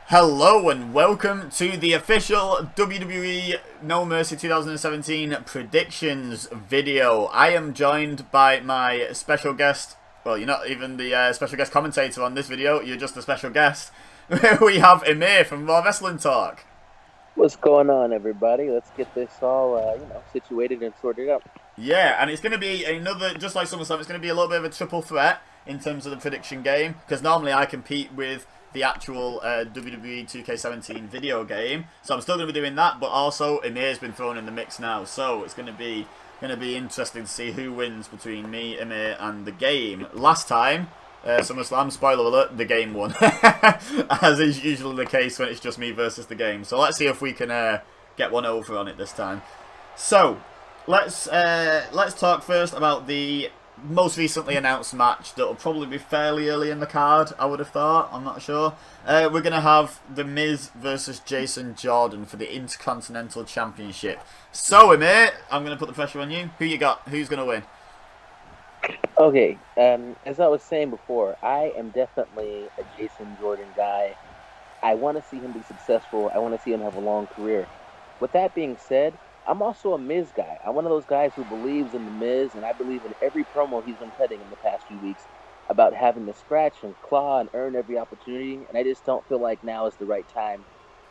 Hello and welcome to the official WWE No Mercy 2017 predictions video. I am joined by my special guest. Well, you're not even the special guest commentator on this video, you're just a special guest. We have Emir from Raw Wrestling Talk. What's going on, everybody? Let's get this all, situated and sorted out. Yeah, and it's going to be another, just like SummerSlam, it's going to be a little bit of a triple threat in terms of the prediction game, because normally I compete with the actual WWE 2K17 video game, so I'm still going to be doing that, but also Emir's been thrown in the mix now, so it's going to be interesting to see who wins between me, Emir, and the game. Last time, SummerSlam, spoiler alert, the game won, as is usually the case when it's just me versus the game. So let's see if we can get one over on it this time. So let's talk first about the most recently announced match that will probably be fairly early in the card, I would have thought. I'm not sure. We're going to have The Miz versus Jason Jordan for the Intercontinental Championship. So, Emir, I'm going to put the pressure on you. Who you got? Who's going to win? Okay, as I was saying before, I am definitely a Jason Jordan guy. I want to see him be successful. I want to see him have a long career. With that being said, I'm also a Miz guy. I'm one of those guys who believes in the Miz, and I believe in every promo he's been cutting in the past few weeks about having to scratch and claw and earn every opportunity, and I just don't feel like now is the right time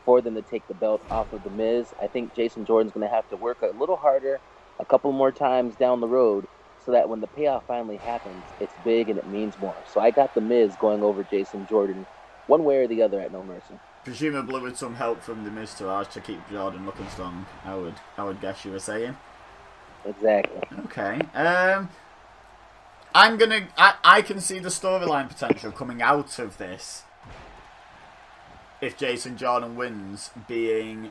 for them to take the belt off of the Miz. I think Jason Jordan's going to have to work a little harder a couple more times down the road so that when the payoff finally happens, it's big and it means more. So I got the Miz going over Jason Jordan one way or the other at No Mercy. Presumably with some help from the Miz to keep Jordan looking strong, I would guess you were saying. Exactly. Okay. I can see the storyline potential coming out of this if Jason Jordan wins, being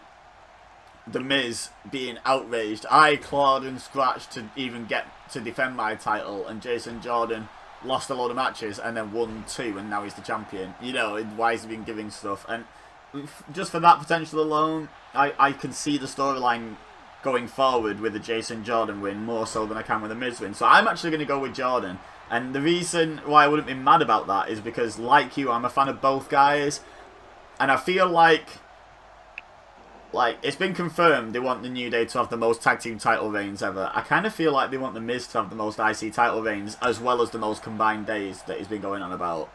the Miz being outraged. I clawed and scratched to even get to defend my title, and Jason Jordan lost a load of matches and then won 2, and now he's the champion. You know, why has he been giving stuff? And just for that potential alone, I can see the storyline going forward with the Jason Jordan win more so than I can with the Miz win. So I'm actually going to go with Jordan. And the reason why I wouldn't be mad about that is because, like you, I'm a fan of both guys. And I feel like it's been confirmed they want the New Day to have the most tag team title reigns ever. I kind of feel like they want the Miz to have the most IC title reigns as well as the most combined days that he's been going on about.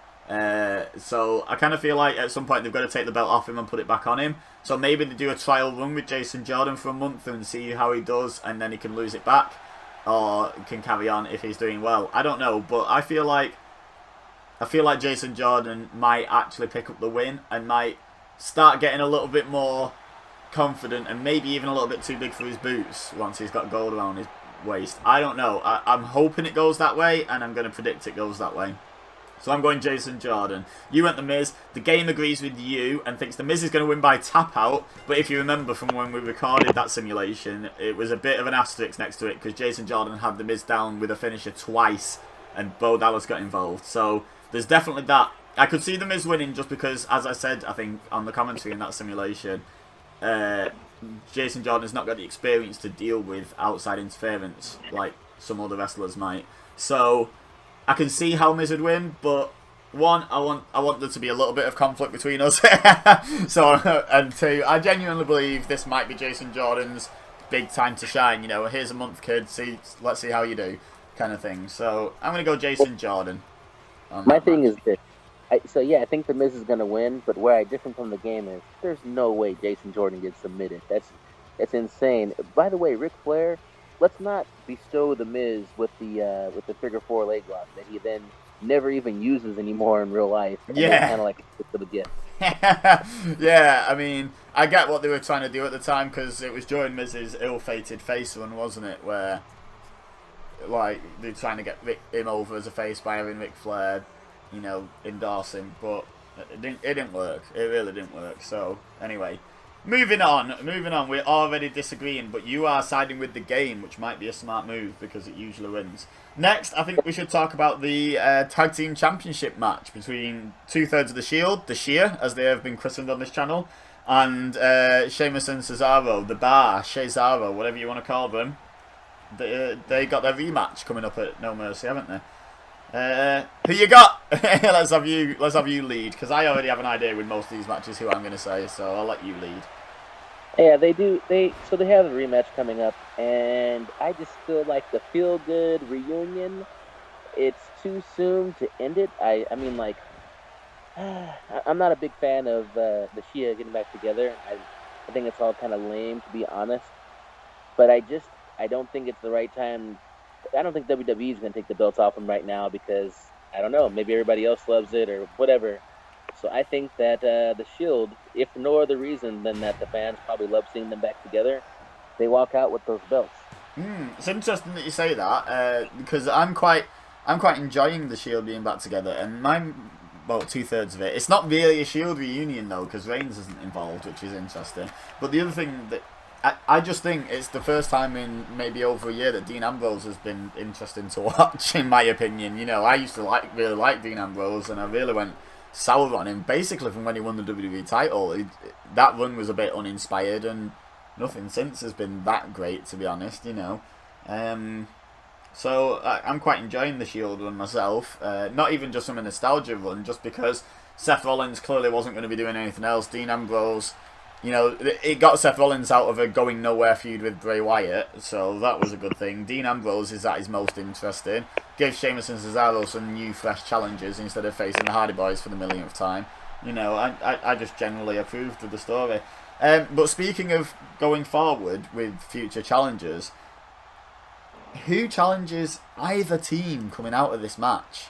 So I kind of feel like at some point they've got to take the belt off him and put it back on him. So maybe they do a trial run with Jason Jordan for a month and see how he does, and then he can lose it back, or can carry on if he's doing well. I don't know, but I feel like Jason Jordan might actually pick up the win and might start getting a little bit more confident and maybe even a little bit too big for his boots once he's got gold around his waist. I don't know. I'm hoping it goes that way, and I'm going to predict it goes that way. So I'm going Jason Jordan. You went the Miz. The game agrees with you and thinks the Miz is going to win by tap out. But if you remember from when we recorded that simulation, it was a bit of an asterisk next to it because Jason Jordan had the Miz down with a finisher twice and Bo Dallas got involved. So there's definitely that. I could see the Miz winning just because, as I said, I think on the commentary in that simulation, Jason Jordan's not got the experience to deal with outside interference like some other wrestlers might. So I can see how Miz would win, but one, I want there to be a little bit of conflict between us. So, and two, I genuinely believe this might be Jason Jordan's big time to shine. You know, here's a month, kid. Let's see how you do, kind of thing. So I'm gonna go Jason Jordan. My thing is this. I think the Miz is gonna win, but where I differ from the game is there's no way Jason Jordan gets submitted. That's insane. By the way, Ric Flair, let's not bestow the Miz with the figure 4 leg lock that he then never even uses anymore in real life. Yeah, kind of like a little gift. Yeah, I mean, I get what they were trying to do at the time because it was during Miz's ill-fated face run, wasn't it? Where like they're trying to get him over as a face by having Ric Flair, you know, endorse him, but it didn't work. It really didn't work. So anyway. Moving on, we're already disagreeing, but you are siding with the game, which might be a smart move because it usually wins. Next, I think we should talk about the Tag Team Championship match between two-thirds of the Shield, the Sheer, as they have been christened on this channel, and Sheamus and Cesaro, the Bar, Cesaro, whatever you want to call them. They got their rematch coming up at No Mercy, haven't they? Who you got? let's have you lead, because I already have an idea with most of these matches who I'm going to say, so I'll let you lead. Yeah, they do. They have a rematch coming up, and I just feel like the feel good reunion. It's too soon to end it. I mean, like, I'm not a big fan of the Shia getting back together. I think it's all kind of lame, to be honest. But I don't think it's the right time. I don't think WWE is going to take the belts off them right now because I don't know. Maybe everybody else loves it or whatever. So I think that the Shield, if for no other reason than that the fans probably love seeing them back together, they walk out with those belts. It's interesting that you say that because I'm quite enjoying the Shield being back together, and well, 2/3 of it. It's not really a Shield reunion though, because Reigns isn't involved, which is interesting. But the other thing that I just think it's the first time in maybe over a year that Dean Ambrose has been interesting to watch, in my opinion. You know, I used to really like Dean Ambrose, and I really went sour on him basically from when he won the WWE title. That run was a bit uninspired, and nothing since has been that great, to be honest. You know. So I'm quite enjoying the Shield run myself. Not even just from a nostalgia run, just because Seth Rollins clearly wasn't going to be doing anything else. Dean Ambrose, you know, it got Seth Rollins out of a going nowhere feud with Bray Wyatt, so that was a good thing. Dean Ambrose is at his most interesting. Gave Sheamus and Cesaro some new, fresh challenges instead of facing the Hardy Boys for the millionth time. You know, I just generally approved of the story. But speaking of going forward with future challengers, who challenges either team coming out of this match?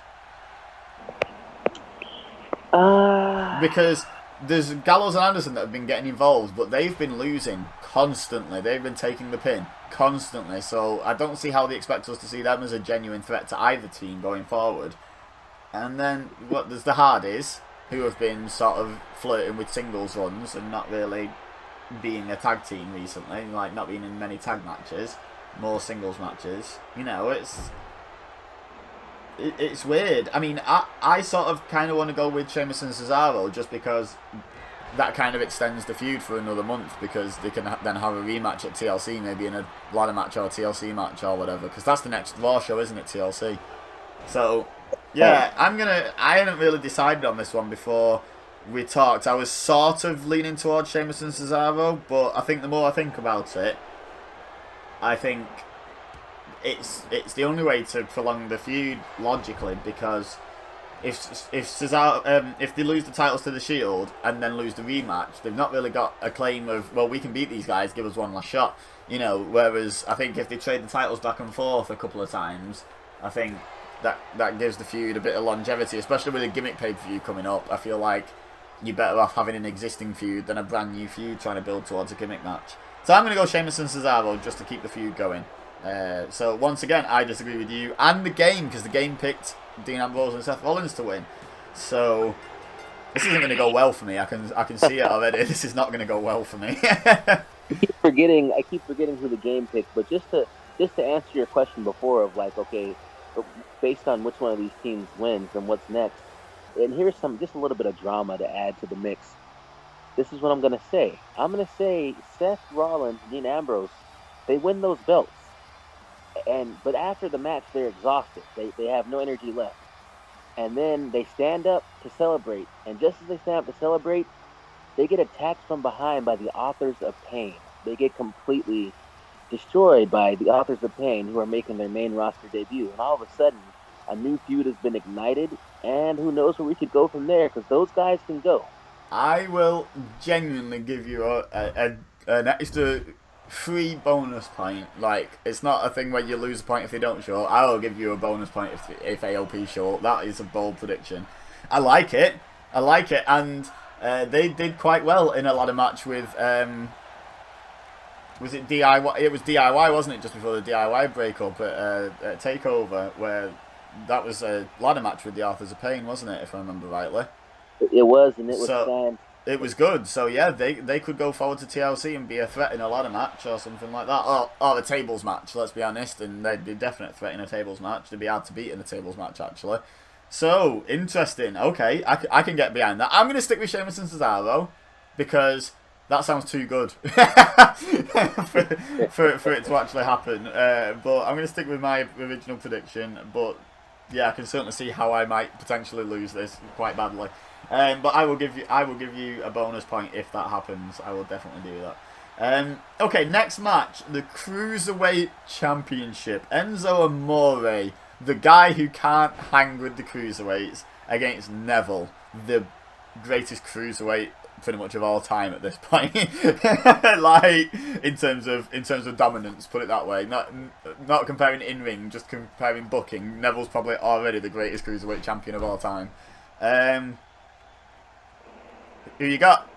Because there's Gallows and Anderson that have been getting involved, but they've been losing constantly. They've been taking the pin constantly, so I don't see how they expect us to see them as a genuine threat to either team going forward. And then there's the Hardys, who have been sort of flirting with singles runs and not really being a tag team recently, like not being in many tag matches, more singles matches. You know, it's weird. I mean, I sort of kind of want to go with Sheamus and Cesaro just because that kind of extends the feud for another month, because they can then have a rematch at TLC, maybe in a ladder match or a TLC match or whatever, because that's the next Raw show, isn't it, TLC? So, yeah, I hadn't really decided on this one before we talked. I was sort of leaning towards Sheamus and Cesaro, but I think the more I think about it, I think it's the only way to prolong the feud logically, because if Cesaro, if they lose the titles to the Shield and then lose the rematch, they've not really got a claim of, well, we can beat these guys, give us one last shot, you know. Whereas I think if they trade the titles back and forth a couple of times, I think that gives the feud a bit of longevity, especially with a gimmick pay-per-view coming up. I feel like you're better off having an existing feud than a brand new feud trying to build towards a gimmick match. So I'm going to go Sheamus and Cesaro just to keep the feud going. So once again, I disagree with you and the game, because the game picked Dean Ambrose and Seth Rollins to win. So this isn't going to go well for me. I can see it already. This is not going to go well for me. I keep forgetting who the game picked. But just to answer your question before of like, okay, based on which one of these teams wins and what's next, and here's just a little bit of drama to add to the mix. This is what I'm going to say. I'm going to say Seth Rollins, Dean Ambrose, they win those belts. But after the match, they're exhausted. They have no energy left. And then they stand up to celebrate. And just as they stand up to celebrate, they get attacked from behind by the Authors of Pain. They get completely destroyed by the Authors of Pain, who are making their main roster debut. And all of a sudden, a new feud has been ignited. And who knows where we could go from there, because those guys can go. I will genuinely give you an extra free bonus point. Like, it's not a thing where you lose a point if they don't show up. I will give you a bonus point if AOP show up. That is a bold prediction. I like it, and they did quite well in a ladder match with was it DIY? It was DIY, wasn't it? Just before the DIY breakup at Takeover, where that was a ladder match with the Authors of Pain, wasn't it? If I remember rightly. It was, and it was fun. It was good. So yeah, they could go forward to TLC and be a threat in a ladder match or something like that, or a tables match. Let's be honest, and they'd be a definite threat in a tables match. They'd be hard to beat in a tables match, actually. So interesting. Okay, I can get behind that. I'm gonna stick with Sheamus and Cesaro because that sounds too good for it to actually happen. But I'm gonna stick with my original prediction. But I can certainly see how I might potentially lose this quite badly. But I will give you a bonus point if that happens. I will definitely do that. Okay, next match, the Cruiserweight Championship. Enzo Amore, the guy who can't hang with the Cruiserweights, against Neville, the greatest Cruiserweight pretty much of all time at this point. Like, in terms of dominance, put it that way. Not comparing in ring, just comparing booking. Neville's probably already the greatest Cruiserweight champion of all time. Who you got?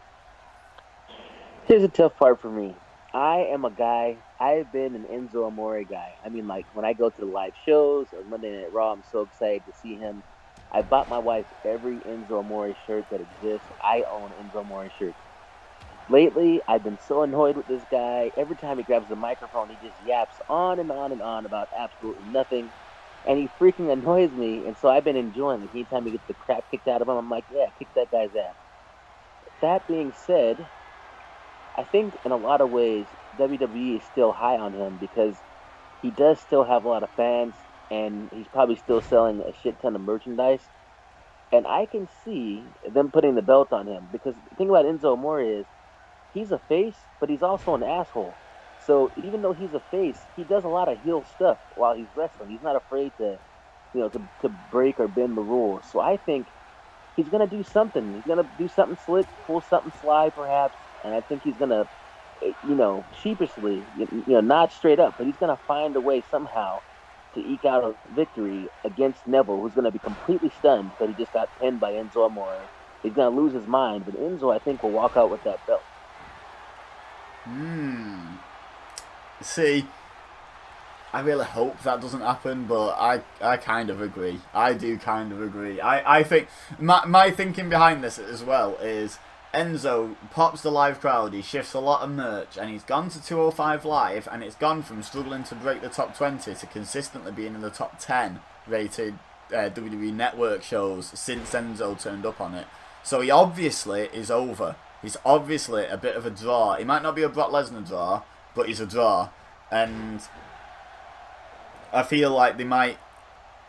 Here's a tough part for me. I am a guy. I've been an Enzo Amore guy. I mean, like when I go to the live shows or Monday Night Raw, I'm so excited to see him. I bought my wife every Enzo Amore shirt that exists. I own Enzo Amore shirts. Lately, I've been so annoyed with this guy. Every time he grabs the microphone, he just yaps on and on and on about absolutely nothing. And he freaking annoys me. And so I've been enjoying it. Anytime he gets the crap kicked out of him, I'm like, yeah, kick that guy's ass. That being said, I think in a lot of ways, WWE is still high on him because he does still have a lot of fans, and he's probably still selling a shit ton of merchandise. And I can see them putting the belt on him because the thing about Enzo Amore is he's a face, but he's also an asshole. So even though he's a face, he does a lot of heel stuff while he's wrestling. He's not afraid to break or bend the rules. So I think he's gonna do something. He's gonna do something slick, pull something sly perhaps, and I think he's gonna, sheepishly, not straight up, but he's gonna find a way somehow to eke out a victory against Neville, who's gonna be completely stunned that he just got pinned by Enzo Amore. He's gonna lose his mind, but Enzo, I think, will walk out with that belt. See, I really hope that doesn't happen, but I kind of agree. I do kind of agree. I think my thinking behind this as well is Enzo pops the live crowd, he shifts a lot of merch, and he's gone to 205 Live, and it's gone from struggling to break the top 20 to consistently being in the top 10 rated WWE Network shows since Enzo turned up on it. So he obviously is over. He's obviously a bit of a draw. He might not be a Brock Lesnar draw, but he's a draw. And I feel like they might...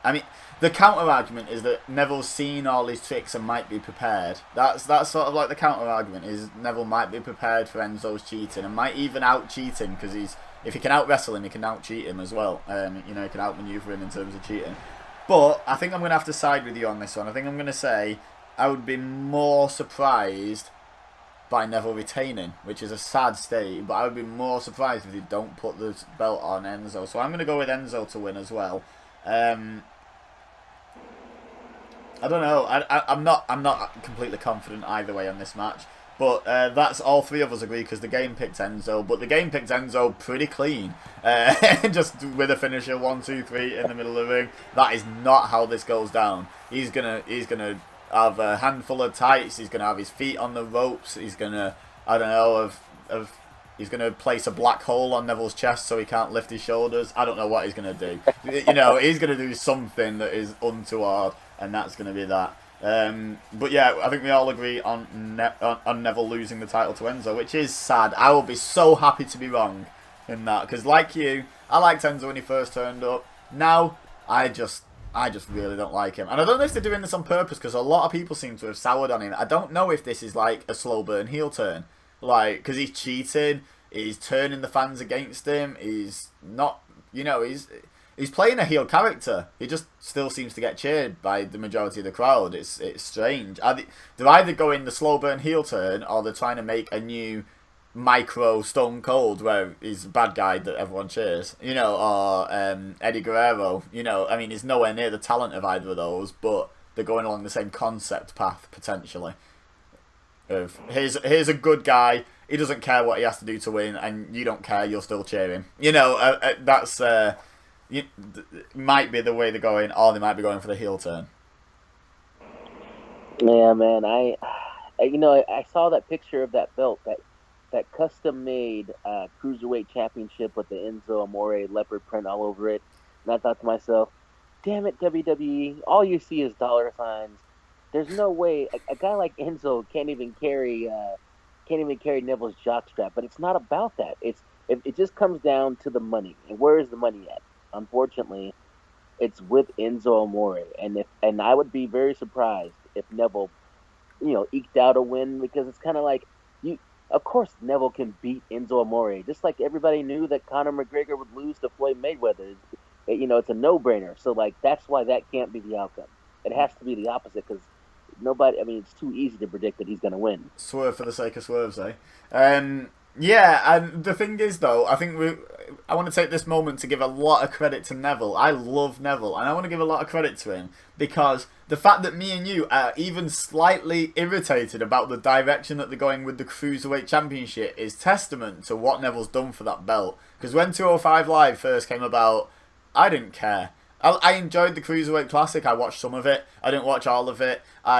I mean, the counter-argument is that Neville's seen all his tricks and might be prepared. That's sort of like the counter-argument, is Neville might be prepared for Enzo's cheating and might even out-cheat him, because if he can out-wrestle him, he can out-cheat him as well. He can out-maneuver him in terms of cheating. But I think I'm going to have to side with you on this one. I think I'm going to say I would be more surprised by Neville retaining, which is a sad state, but I would be more surprised if they don't put the belt on Enzo. So I'm going to go with Enzo to win as well. I don't know. I'm not completely confident either way on this match, but that's all three of us agree because the game picked Enzo, but the game picked Enzo pretty clean, just with a finisher 1, 2, 3 in the middle of the ring. That is not how this goes down. He's gonna have a handful of tights. He's gonna have his feet on the ropes. He's gonna, I don't know, he's gonna place a black hole on Neville's chest so he can't lift his shoulders. I don't know what he's gonna do. He's gonna do something that is untoward, and that's gonna be that. But yeah, I think we all agree on Neville losing the title to Enzo, which is sad. I will be so happy to be wrong in that, because like you, I liked Enzo when he first turned up. Now, I just really don't like him. And I don't know if they're doing this on purpose, because a lot of people seem to have soured on him. I don't know if this is like a slow burn heel turn. Like, because he's cheating, he's turning the fans against him, he's not, he's playing a heel character. He just still seems to get cheered by the majority of the crowd. It's strange. They're either going the slow burn heel turn, or they're trying to make a new micro Stone Cold where he's a bad guy that everyone cheers, or Eddie Guerrero. He's nowhere near the talent of either of those, but they're going along the same concept path potentially. Of here's a good guy. He doesn't care what he has to do to win, and you don't care. You'll still cheer him. That's might be the way they're going, or they might be going for the heel turn. Yeah, man. I saw that picture of that belt, that custom-made Cruiserweight Championship with the Enzo Amore leopard print all over it. And I thought to myself, damn it, WWE, all you see is dollar signs. There's no way a guy like Enzo can't even carry Neville's jockstrap. But it's not about that. It just comes down to the money. And where is the money at? Unfortunately, it's with Enzo Amore, and I would be very surprised if Neville, eked out a win, because it's kind of like you. Of course, Neville can beat Enzo Amore, just like everybody knew that Conor McGregor would lose to Floyd Mayweather. It's a no-brainer. So like that's why that can't be the outcome. It has to be the opposite because nobody. I mean, it's too easy to predict that he's going to win. Swerve for the sake of swerves, eh? Yeah, and the thing is, though, I want to take this moment to give a lot of credit to Neville. I love Neville, and I want to give a lot of credit to him because the fact that me and you are even slightly irritated about the direction that they're going with the Cruiserweight Championship is testament to what Neville's done for that belt. Because when 205 Live first came about, I didn't care. I enjoyed the Cruiserweight Classic. I watched some of it. I didn't watch all of it. But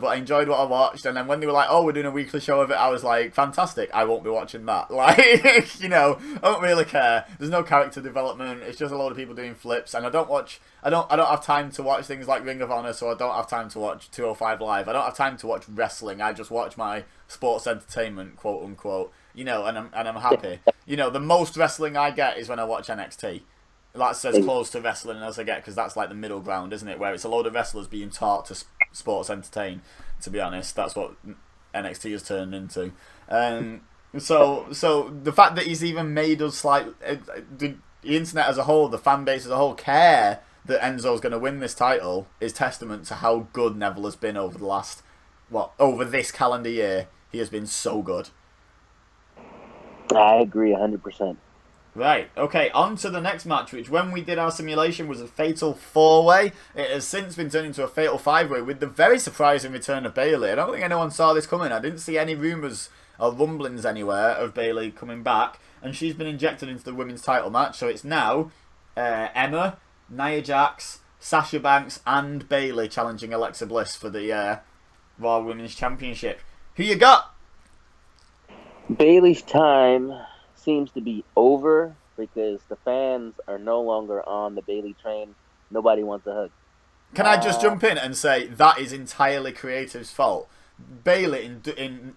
I enjoyed what I watched. And then when they were like, "Oh, we're doing a weekly show of it," I was like, "Fantastic! I won't be watching that." Like, I don't really care. There's no character development. It's just a lot of people doing flips, and I don't have time to watch things like Ring of Honor, so I don't have time to watch 205 Live. I don't have time to watch wrestling. I just watch my sports entertainment, quote unquote. And I'm happy. The most wrestling I get is when I watch NXT. That's as close to wrestling as I get because that's like the middle ground, isn't it? Where it's a load of wrestlers being taught to sports entertain. To be honest, that's what NXT has turned into. So the fact that he's even made us the internet as a whole, the fan base as a whole, care that Enzo's going to win this title is testament to how good Neville has been over over this calendar year. He has been so good. I agree 100%. Right, okay, on to the next match, which when we did our simulation was a fatal 4-way. It has since been turned into a fatal 5-way with the very surprising return of Bayley. I don't think anyone saw this coming. I didn't see any rumours or rumblings anywhere of Bayley coming back, and she's been injected into the women's title match. So it's now Emma, Nia Jax, Sasha Banks, and Bayley challenging Alexa Bliss for the Raw Women's Championship. Who you got? Bayley's time seems to be over because the fans are no longer on the Bayley train. Nobody wants a hug. Can I just jump in and say that is entirely creative's fault? Bayley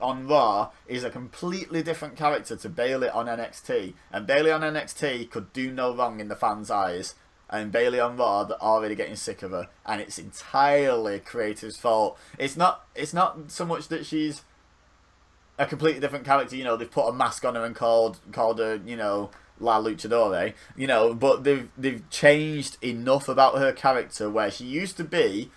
on Raw is a completely different character to Bayley on NXT, and Bayley on NXT could do no wrong in the fans' eyes. And Bayley on Raw, they're already getting sick of her, and it's entirely creative's fault. It's not so much that she's a completely different character. They've put a mask on her and called her, La Luchadore. But they've changed enough about her character where she used to be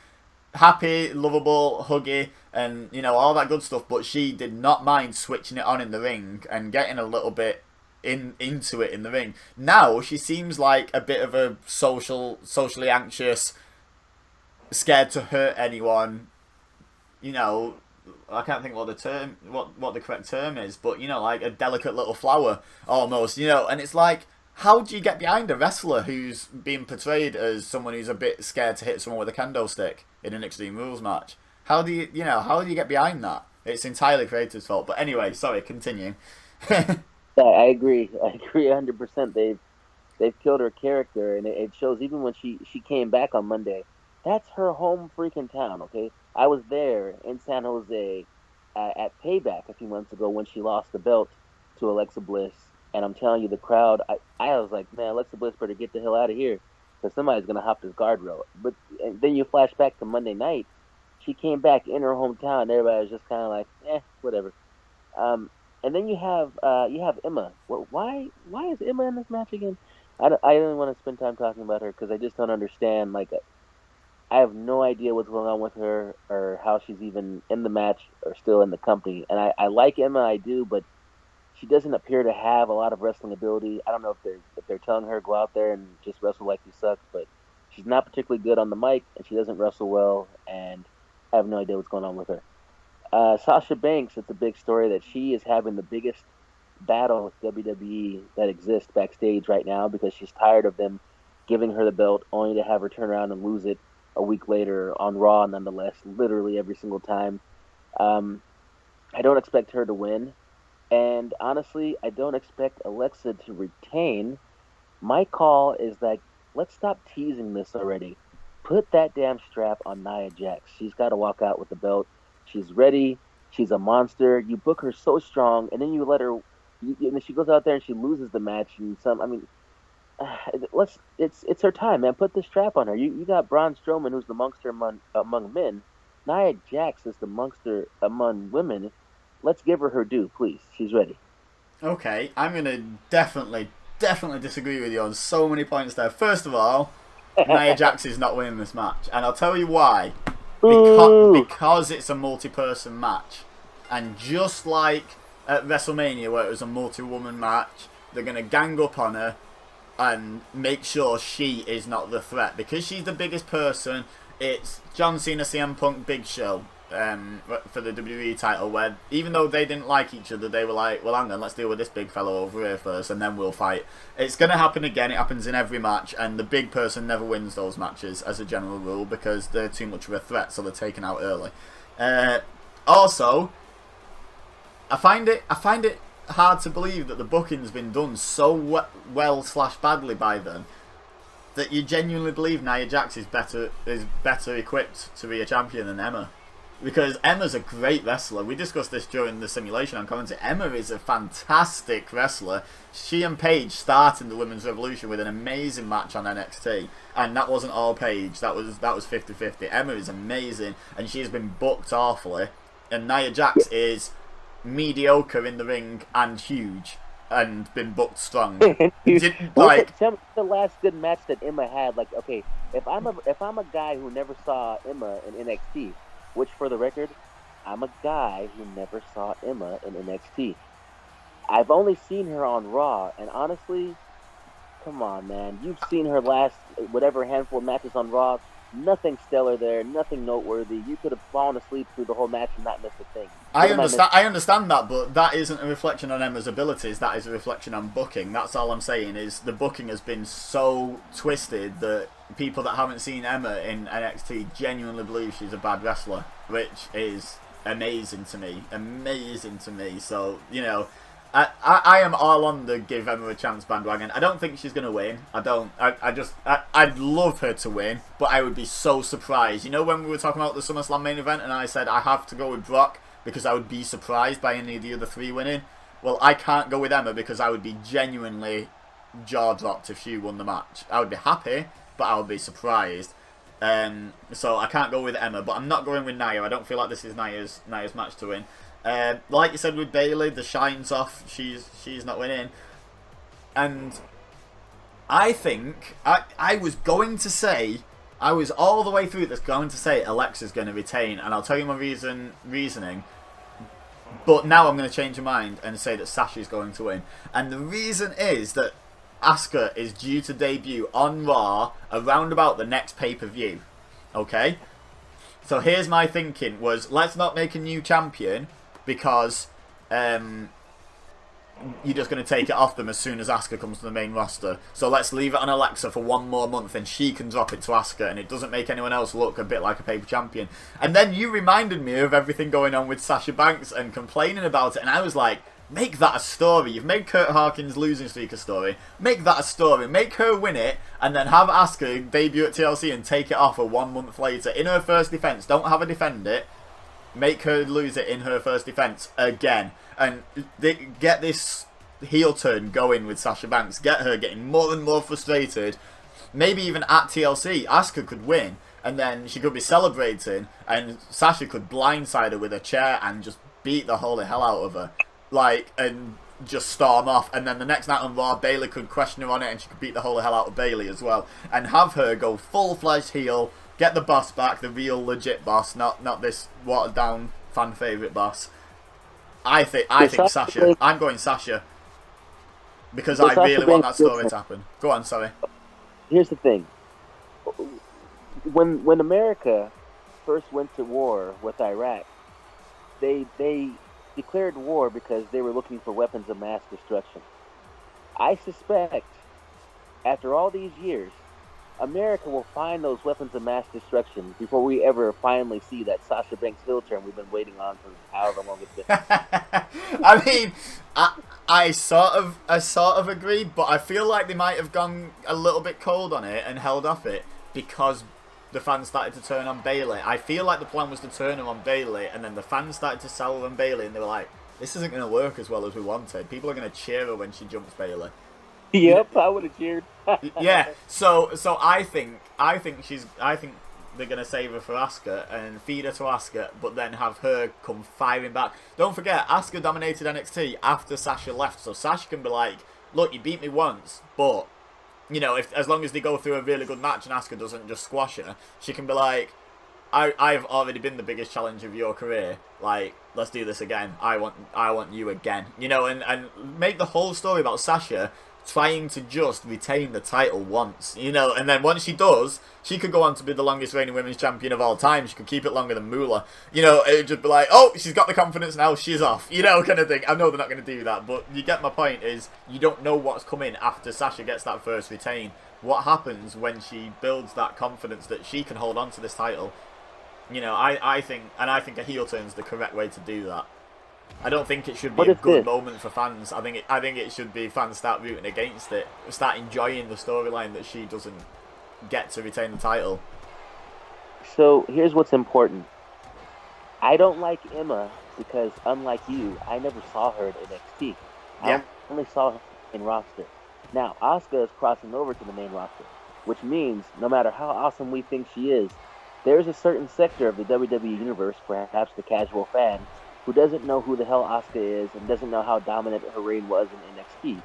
happy, lovable, huggy, and all that good stuff. But she did not mind switching it on in the ring and getting a little bit into it in the ring. Now she seems like a bit of a socially anxious, scared to hurt anyone. I can't think what the correct term is, but like a delicate little flower almost, and it's like, how do you get behind a wrestler who's being portrayed as someone who's a bit scared to hit someone with a kendo stick in an Extreme Rules match? How do you get behind that? It's entirely creative's fault. But anyway, sorry, continue. I agree 100%. They've killed her character, and it shows even when she came back on Monday. That's her home freaking town, okay? I was there in San Jose at Payback a few months ago when she lost the belt to Alexa Bliss. And I'm telling you, the crowd, I was like, man, Alexa Bliss better get the hell out of here because somebody's going to hop this guardrail. But then you flash back to Monday night. She came back in her hometown. And everybody was just kind of like, whatever. And then you have Emma. Why is Emma in this match again? I don't want to spend time talking about her because I just don't understand. Like, I have no idea what's going on with her or how she's even in the match or still in the company. And I like Emma, I do, but she doesn't appear to have a lot of wrestling ability. I don't know if they're telling her go out there and just wrestle like you suck, but she's not particularly good on the mic and she doesn't wrestle well. And I have no idea what's going on with her. Sasha Banks, it's a big story that she is having the biggest battle with WWE that exists backstage right now because she's tired of them giving her the belt only to have her turn around and lose it a week later on Raw, nonetheless, literally every single time. I don't expect her to win. And honestly, I don't expect Alexa to retain. My call is like, let's stop teasing this already. Put that damn strap on Nia Jax. She's got to walk out with the belt. She's ready. She's a monster. You book her so strong, and then you let her. And she goes out there and she loses the match. And It's her time, man. Put the strap on her. You got Braun Strowman, who's the monster among men. Nia Jax is the monster among women. Let's give her due, please. She's ready. Okay, I'm gonna definitely disagree with you on so many points there. First of all, Nia Jax is not winning this match, and I'll tell you why. Because it's a multi-person match, and just like at WrestleMania where it was a multi-woman match, they're gonna gang up on her and make sure she is not the threat. Because she's the biggest person, it's John Cena, CM Punk, Big Show for the WWE title, where even though they didn't like each other, they were like, well, hang on, let's deal with this big fellow over here first and then we'll fight. It's going to happen again. It happens in every match, and the big person never wins those matches as a general rule because they're too much of a threat, so they're taken out early. Also, I find it hard to believe that the booking's been done so well/badly by them that you genuinely believe Nia Jax is better equipped to be a champion than Emma. Because Emma's a great wrestler. We discussed this during the simulation on commentary. Emma is a fantastic wrestler. She and Paige started the Women's Revolution with an amazing match on NXT. And that wasn't all Paige. That was 50-50. Emma is amazing. And she's been booked awfully. And Nia Jax is mediocre in the ring and huge. And been booked strong. Like, tell me the last good match that Emma had. Like, okay, if I'm a guy who never saw Emma in NXT, which, for the record, I'm a guy who never saw Emma in NXT. I've only seen her on Raw, and honestly, come on, man. You've seen her last, whatever handful of matches on Raw. Nothing stellar there, nothing noteworthy. You could have fallen asleep through the whole match and not missed a thing. I understand that, but that isn't a reflection on Emma's abilities. That is a reflection on booking. That's all I'm saying, is the booking has been so twisted that people that haven't seen Emma in NXT genuinely believe she's a bad wrestler, which is amazing to me. So, you know, I am all on the give Emma a chance bandwagon. I don't think she's going to win. I'd love her to win, but I would be so surprised. You know, when we were talking about the SummerSlam main event and I said I have to go with Brock because I would be surprised by any of the other three winning? Well, I can't go with Emma because I would be genuinely jaw-dropped if she won the match. I would be happy, but I would be surprised. So I can't go with Emma, but I'm not going with Nia. I don't feel like this is Nia's match to win. Like you said with Bayley, the shine's off. She's not winning. And I think I was going to say, I was all the way through this going to say Alexa's going to retain, and I'll tell you my reasoning. But now I'm going to change my mind and say that Sasha's going to win. And the reason is that Asuka is due to debut on Raw around about the next pay-per-view. Okay? So here's my thinking was, let's not make a new champion because you're just going to take it off them as soon as Asuka comes to the main roster. So let's leave it on Alexa for one more month and she can drop it to Asuka and it doesn't make anyone else look a bit like a paper champion. And then you reminded me of everything going on with Sasha Banks and complaining about it, and I was like, make that a story. You've made Kurt Hawkins' losing streak a story. Make that a story. Make her win it and then have Asuka debut at TLC and take it off 1 month later in her first defense. Don't have her defend it. Make her lose it in her first defense again. And get this heel turn going with Sasha Banks. Get her getting more and more frustrated. Maybe even at TLC, Asuka could win. And then she could be celebrating. And Sasha could blindside her with a chair and just beat the holy hell out of her. Like, and just storm off. And then the next night on Raw, Bayley could question her on it and she could beat the holy hell out of Bayley as well. And have her go full-fledged heel. Get the boss back, the real legit boss, not this watered down fan favourite boss. I think Sasha. I'm going Sasha. Because I really want that story to happen. Go on, sorry. Here's the thing. When America first went to war with Iraq, they declared war because they were looking for weapons of mass destruction. I suspect, after all these years, America will find those weapons of mass destruction before we ever finally see that Sasha Banks heel turn we've been waiting on for however long it's been. I mean, I sort of agree, but I feel like they might have gone a little bit cold on it and held off it because the fans started to turn on Bayley. I feel like the plan was to turn them on Bayley, and then the fans started to sell on Bayley, and they were like, this isn't going to work as well as we wanted. People are going to cheer her when she jumps Bayley. You know, Yep, I would have cheered. yeah. So I think they're gonna save her for Asuka and feed her to Asuka, but then have her come firing back. Don't forget, Asuka dominated NXT after Sasha left, so Sasha can be like, "Look, you beat me once, but you know, if as long as they go through a really good match and Asuka doesn't just squash her, she can be like, I've already been the biggest challenge of your career. Like, let's do this again. I want you again. You know, and make the whole story about Sasha trying to just retain the title once, you know, and then once she does, she could go on to be the longest reigning women's champion of all time. She could keep it longer than Moolah. You know, it would just be like, oh, she's got the confidence now, she's off, you know, kind of thing. I know they're not going to do that, but you get my point is you don't know what's coming after Sasha gets that first retain. What happens when she builds that confidence that she can hold on to this title? You know, I think a heel turn is the correct way to do that. I don't think it should be a good moment for fans. I think it should be fans start rooting against it, start enjoying the storyline that she doesn't get to retain the title. So here's what's important. I don't like Emma because, unlike you, I never saw her at NXT. I only saw her in roster. Now, Asuka is crossing over to the main roster, which means no matter how awesome we think she is, there's a certain sector of the WWE universe, perhaps the casual fan, who doesn't know who the hell Asuka is and doesn't know how dominant her reign was in NXT.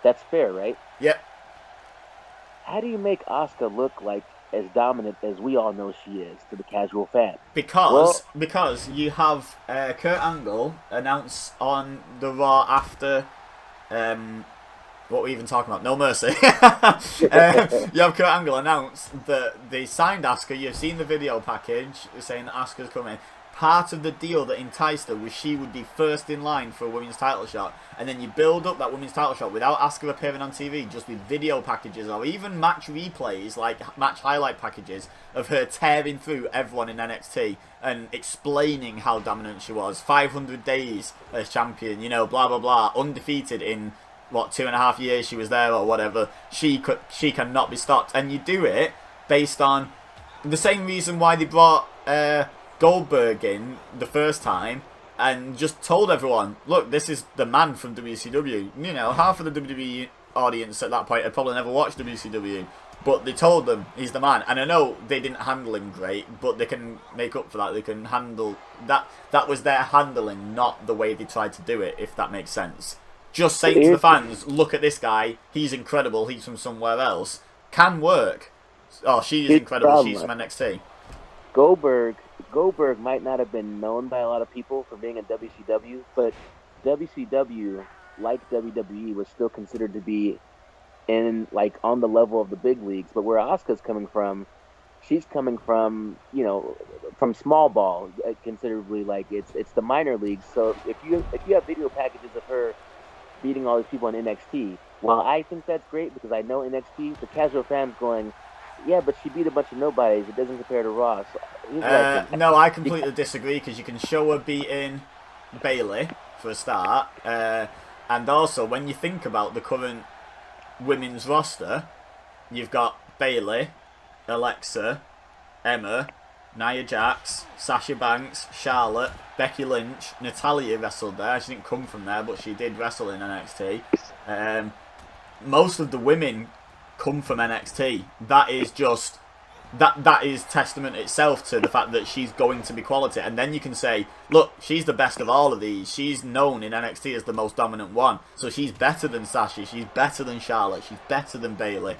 That's fair, right? Yep. How do you make Asuka look like as dominant as we all know she is to the casual fan? Because you have Kurt Angle announce on the Raw after what were we even talking about? No Mercy. You have Kurt Angle announce that they signed Asuka. You've seen the video package saying that Asuka's coming. Part of the deal that enticed her was she would be first in line for a women's title shot, and then you build up that women's title shot without Asuka appearing on TV, just with video packages or even match replays, like match highlight packages of her tearing through everyone in NXT and explaining how dominant she was. 500 days as champion, you know, blah blah blah, undefeated in what 2.5 years she was there or whatever. She cannot be stopped, and you do it based on the same reason why they brought Goldberg in the first time and just told everyone, look, this is the man from WCW. You know, half of the WWE audience at that point had probably never watched WCW, but they told them he's the man. And I know they didn't handle him great, but they can make up for that. They can handle that. That was their handling, not the way they tried to do it, if that makes sense. Just saying to the fans, look at this guy, he's incredible, he's from somewhere else, can work. Oh, she is incredible, she's from NXT. Goldberg might not have been known by a lot of people for being in WCW, but WCW, like WWE, was still considered to be in like on the level of the big leagues. But where Asuka's coming from, she's coming from, you know, from small ball, considerably like it's the minor leagues. So if you have video packages of her beating all these people in NXT, well, I think that's great because I know NXT, the casual fans going, yeah, but she beat a bunch of nobodies. It doesn't compare to Raw. So, no, I completely disagree because you can show her beating Bayley for a start, and also when you think about the current women's roster, you've got Bayley, Alexa, Emma, Nia Jax, Sasha Banks, Charlotte, Becky Lynch, Natalya wrestled there. She didn't come from there, but she did wrestle in NXT. Most of the women come from NXT. That is just that is testament itself to the fact that she's going to be quality. And then you can say, look, she's the best of all of these. She's known in NXT as the most dominant one, so she's better than Sasha, she's better than Charlotte, she's better than Bayley.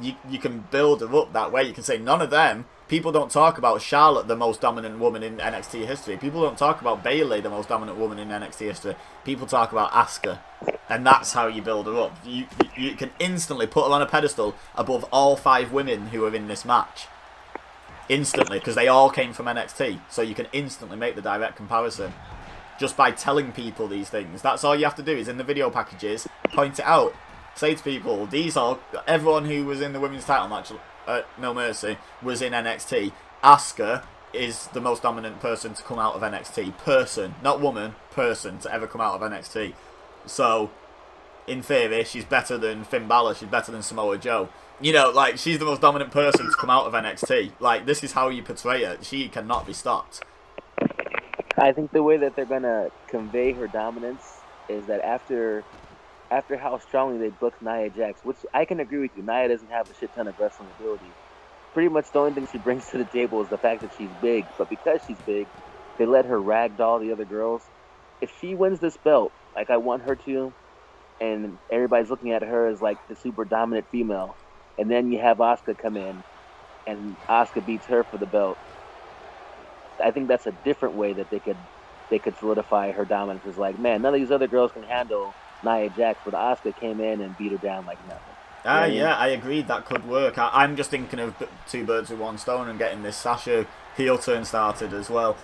You can build her up that way. You can say none of them. People don't talk about Charlotte, the most dominant woman in NXT history. People don't talk about Bayley, the most dominant woman in NXT history. People talk about Asuka. And that's how you build her up. You can instantly put her on a pedestal above all 5 women who are in this match. Instantly, because they all came from NXT. So you can instantly make the direct comparison. Just by telling people these things. That's all you have to do, is in the video packages, point it out. Say to people, everyone who was in the women's title match No Mercy was in NXT. Asuka is the most dominant person to come out of NXT. Person, not woman, person to ever come out of NXT. So, in theory, she's better than Finn Balor, she's better than Samoa Joe. You know, like, she's the most dominant person to come out of NXT. Like, this is how you portray her. She cannot be stopped. I think the way that they're going to convey her dominance is that after after how strongly they booked Nia Jax, which I can agree with you. Nia doesn't have a shit ton of wrestling ability. Pretty much the only thing she brings to the table is the fact that she's big. But because she's big, they let her ragdoll the other girls. If she wins this belt, like I want her to, and everybody's looking at her as like the super dominant female, and then you have Asuka come in, and Asuka beats her for the belt, I think that's a different way that they could solidify her dominance. Is like, man, none of these other girls can handle Nia Jax, but Asuka came in and beat her down like nothing. Yeah, I agreed that could work. I'm just thinking of two birds with one stone and getting this Sasha heel turn started as well.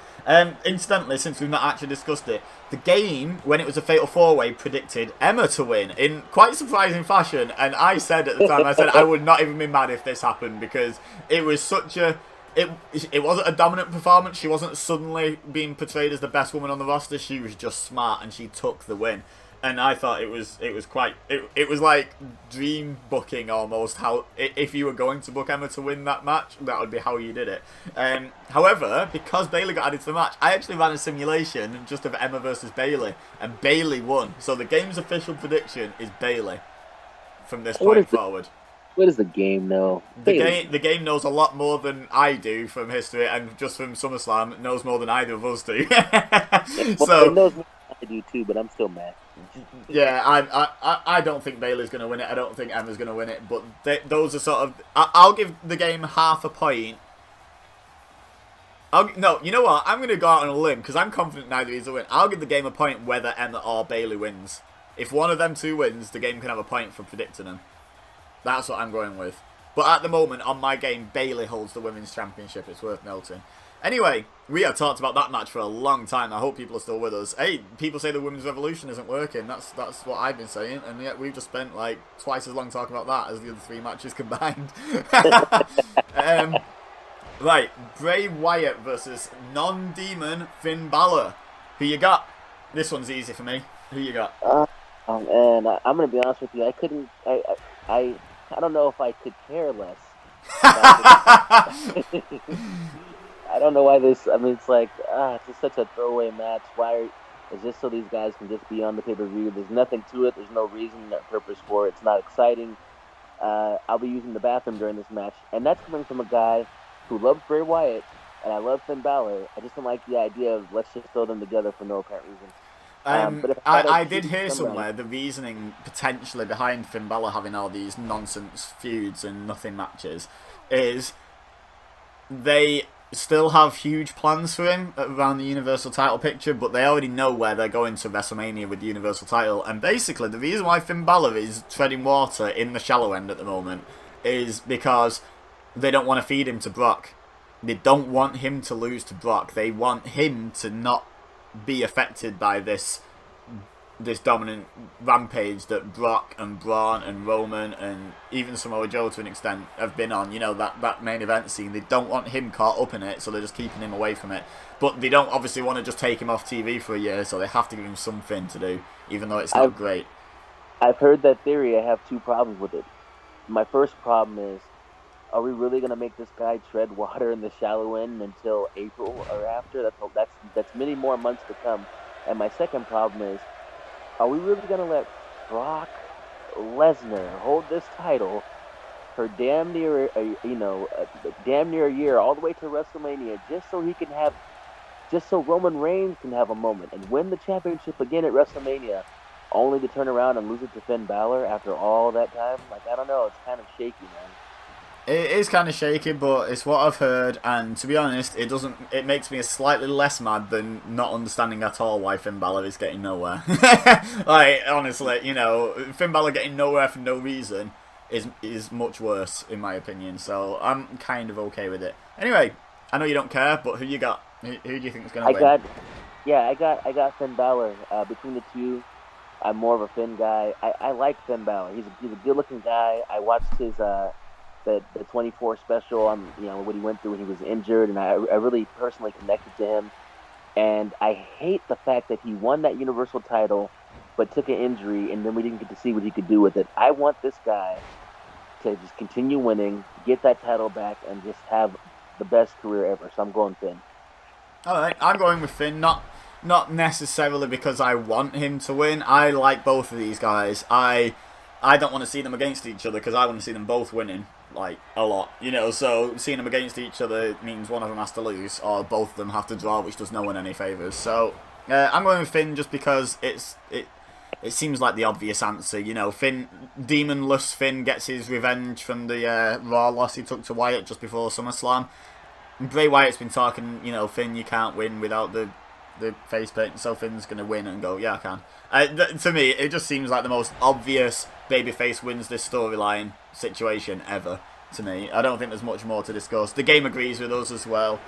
Incidentally, since we've not actually discussed it, the game, when it was a Fatal 4-Way, predicted Emma to win in quite surprising fashion. And I said at the time, I would not even be mad if this happened, because it was such a... It wasn't a dominant performance. She wasn't suddenly being portrayed as the best woman on the roster. She was just smart, and she took the win. And I thought it was like dream booking almost. How if you were going to book Emma to win that match, that would be how you did it. However, because Bayley got added to the match, I actually ran a simulation just of Emma versus Bayley, and Bayley won. So the game's official prediction is Bayley from this point forward. What does the game know? The game knows a lot more than I do from history, and just from SummerSlam knows more than either of us do. So it knows more than I do too, but I'm still mad. Yeah, I don't think Bayley's going to win it. I don't think Emma's going to win it. But those are sort of... I'll give the game half a point. No, you know what? I'm going to go out on a limb, because I'm confident neither of these will win. I'll give the game a point whether Emma or Bayley wins. If one of them two wins, the game can have a point for predicting them. That's what I'm going with. But at the moment, on my game, Bayley holds the Women's Championship. It's worth noting. Anyway, we have talked about that match for a long time. I hope people are still with us. Hey, people say the Women's Revolution isn't working. That's what I've been saying. And yet we've just spent like twice as long talking about that as the other three matches combined. Right, Bray Wyatt versus non-demon Finn Balor. Who you got? This one's easy for me. Who you got? And I'm gonna be honest with you. I don't know if I could care less. I don't know why this. I mean, it's like it's just such a throwaway match. Why? It's just so these guys can just be on the pay-per-view. There's nothing to it. There's no reason, no purpose for it. It's not exciting. I'll be using the bathroom during this match, and that's coming from a guy who loves Bray Wyatt, and I love Finn Balor. I just don't like the idea of let's just throw them together for no apparent reason. But I did hear somewhere the reasoning potentially behind Finn Balor having all these nonsense feuds and nothing matches is they still have huge plans for him around the Universal title picture, but they already know where they're going to WrestleMania with the Universal title. And basically the reason why Finn Balor is treading water in the shallow end at the moment is because they don't want to feed him to Brock. They don't want him to lose to Brock. They want him to not be affected by this dominant rampage that Brock and Braun and Roman and even Samoa Joe to an extent have been on. You know, that main event scene. They don't want him caught up in it, so they're just keeping him away from it. But they don't obviously want to just take him off TV for a year, so they have to give him something to do, even though it's not great. I've heard that theory. I have two problems with it. My first problem is, are we really going to make this guy tread water in the shallow end until April or after? That's many more months to come. And my second problem is, are we really going to let Brock Lesnar hold this title for damn near a year, all the way to WrestleMania, just so Roman Reigns can have a moment and win the championship again at WrestleMania, only to turn around and lose it to Finn Balor after all that time? Like, I don't know. It's kind of shaky, man. It is kind of shaky, but it's what I've heard, and to be honest, it makes me slightly less mad than not understanding at all why Finn Balor is getting nowhere. Like, honestly, you know, Finn Balor getting nowhere for no reason is much worse, in my opinion, so I'm kind of okay with it. Anyway, I know you don't care, but who you got? Who do you think is going to win? I got Finn Balor. Between the two, I'm more of a Finn guy. I like Finn Balor. He's a good-looking guy. I watched his... the 24 special on what he went through when he was injured, and I really personally connected to him. And I hate the fact that he won that Universal title but took an injury, and then we didn't get to see what he could do with it. I want this guy to just continue winning, get that title back, and just have the best career ever. So I'm going Finn. Alright, I'm going with Finn. Not not necessarily because I want him to win. I like both of these guys. I don't want to see them against each other because I want to see them both winning, like, a lot. You know, so seeing them against each other means one of them has to lose or both of them have to draw, which does no one any favours. So I'm going with Finn just because it seems like the obvious answer. You know, Demonless Finn gets his revenge from the Raw loss he took to Wyatt just before SummerSlam. Bray Wyatt's been talking, you know, Finn, you can't win without the face paint, so Finn's going to win and go, yeah, I can. To me, it just seems like the most obvious babyface wins this storyline situation ever, to me. I don't think there's much more to discuss. The game agrees with us as well.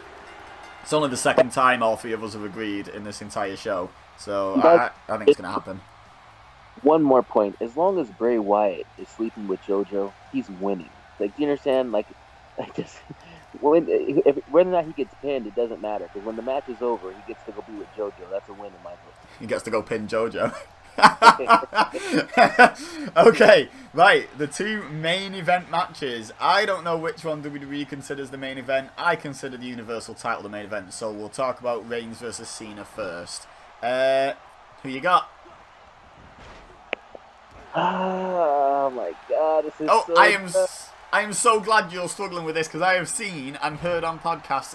It's only the second time all three of us have agreed in this entire show, so I think it's going to happen. One more point. As long as Bray Wyatt is sleeping with JoJo, he's winning. Like, do you understand? Like just... whether or not he gets pinned, it doesn't matter. Because when the match is over, he gets to go be with JoJo. That's a win in my book. He gets to go pin JoJo. Okay, right. The two main event matches. I don't know which one WWE considers the main event. I consider the Universal title the main event. So we'll talk about Reigns versus Cena first. Who you got? Oh my God! This is I am so glad you're struggling with this because I have seen and heard on podcasts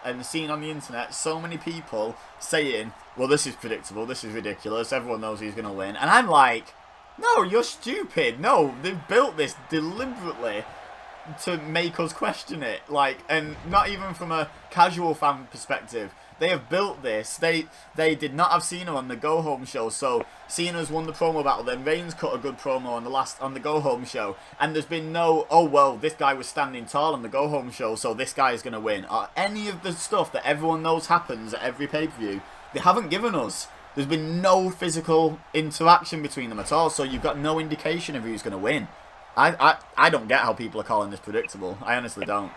and seen on the internet so many people saying, well, this is predictable, this is ridiculous, everyone knows who's going to win. And I'm like, no, you're stupid. No, they've built this deliberately to make us question it. Like, and not even from a casual fan perspective. They have built this. They did not have Cena on the Go Home show, so Cena's won the promo battle. Then Reigns cut a good promo on the Go Home show, and there's been no, oh well, this guy was standing tall on the Go Home show, so this guy is gonna win. Or any of the stuff that everyone knows happens at every pay-per-view, they haven't given us. There's been no physical interaction between them at all, so you've got no indication of who's gonna win. I don't get how people are calling this predictable. I honestly don't.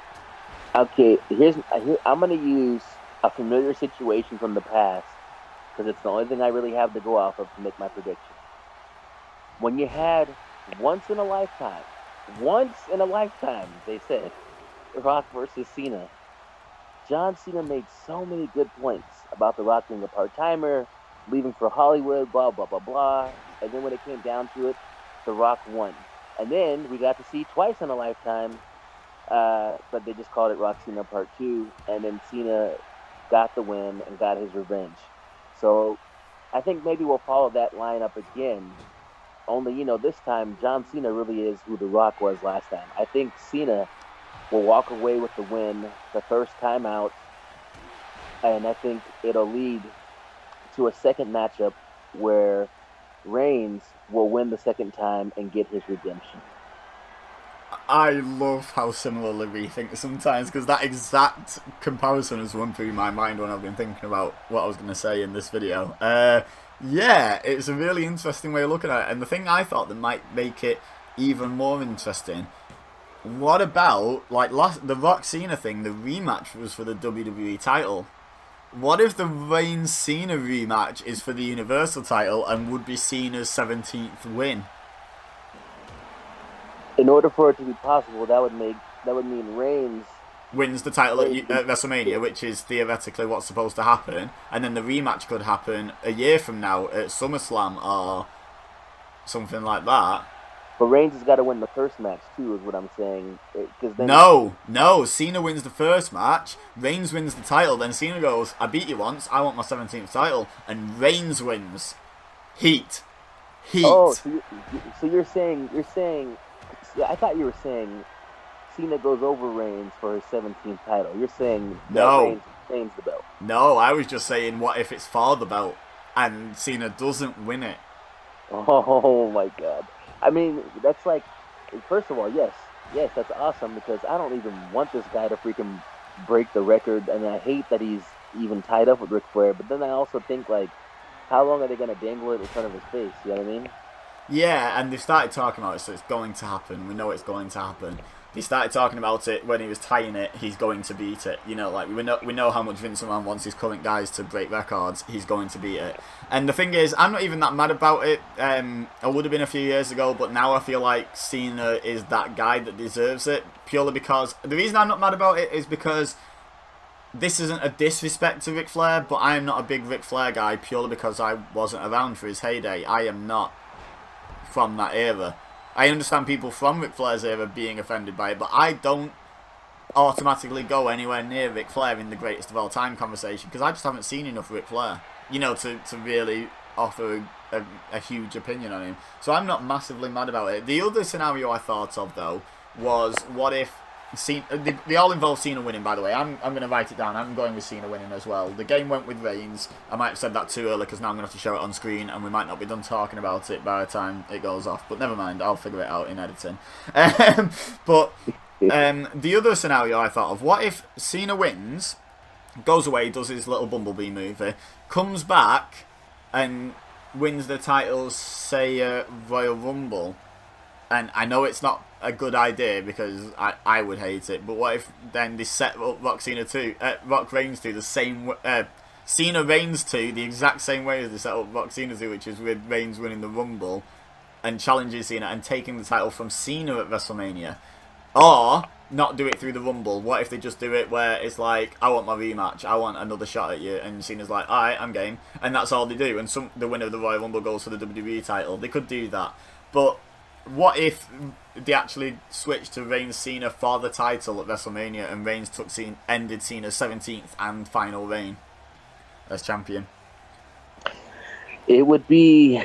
Okay, I'm gonna use a familiar situation from the past, because it's the only thing I really have to go off of to make my prediction. When you had once in a lifetime, they said, Rock versus Cena, John Cena made so many good points about The Rock being a part-timer, leaving for Hollywood, blah, blah, blah, blah. And then when it came down to it, The Rock won. And then we got to see twice in a lifetime, but they just called it Rock Cena Part 2, and then Cena got the win and got his revenge. So I think maybe we'll follow that lineup again. Only, you know, this time John Cena really is who The Rock was last time. I think Cena will walk away with the win the first time out, and I think it'll lead to a second matchup where Reigns will win the second time and get his redemption. I love how similarly we think sometimes, because that exact comparison has run through my mind when I've been thinking about what I was going to say in this video. Yeah, it's a really interesting way of looking at it, and the thing I thought that might make it even more interesting, what about, like, the Rock Cena thing, the rematch was for the WWE title. What if the Reigns Cena rematch is for the Universal title and would be Cena's 17th win? In order for it to be possible, that would mean Reigns wins the title at WrestleMania, which is theoretically what's supposed to happen, and then the rematch could happen a year from now at SummerSlam or something like that. But Reigns has got to win the first match too, is what I'm saying. No, Cena wins the first match, Reigns wins the title, then Cena goes, I beat you once, I want my 17th title, and Reigns wins. Heat. Oh, so you're saying, I thought you were saying Cena goes over Reigns for his 17th title. You're saying that Reigns retains the belt. No, I was just saying, what if it's for the belt and Cena doesn't win it? Oh my God. I mean, that's like, first of all, yes, that's awesome, because I don't even want this guy to freaking break the record. I mean, I hate that he's even tied up with Ric Flair, but then I also think, like, how long are they going to dangle it in front of his face? You know what I mean? Yeah, and they started talking about it, so it's going to happen. We know it's going to happen. They started talking about it when he was tying it. He's going to beat it. You know, like we know how much Vince McMahon wants his current guys to break records. He's going to beat it. And the thing is, I'm not even that mad about it. I would have been a few years ago, but now I feel like Cena is that guy that deserves it. Purely because the reason I'm not mad about it is because this isn't a disrespect to Ric Flair, but I am not a big Ric Flair guy purely because I wasn't around for his heyday. I am not from that era. I understand people from Ric Flair's era being offended by it, but I don't automatically go anywhere near Ric Flair in the greatest of all time conversation because I just haven't seen enough Ric Flair, to really offer a huge opinion on him. So I'm not massively mad about it. The other scenario I thought of, though, was what if they all involve Cena winning, by the way. I'm going to write it down. I'm going with Cena winning as well. The game went with Reigns. I might have said that too early because now I'm going to have to show it on screen and we might not be done talking about it by the time it goes off. But never mind, I'll figure it out in editing. But the other scenario I thought of, what if Cena wins, goes away, does his little Bumblebee movie, comes back and wins the titles, say, Royal Rumble. And I know it's not a good idea because I would hate it. But what if then they set up Rock Reigns to the same Cena Reigns to the exact same way as they set up Rock Cena to, which is with Reigns winning the Rumble and challenging Cena and taking the title from Cena at WrestleMania, or not do it through the Rumble? What if they just do it where it's like, I want my rematch, I want another shot at you, and Cena's like, alright, I'm game, and that's all they do, and the winner of the Royal Rumble goes for the WWE title. They could do that, but what if they actually switched to Reigns Cena for the title at WrestleMania and Reigns ended Cena's 17th and final reign as champion? It would be,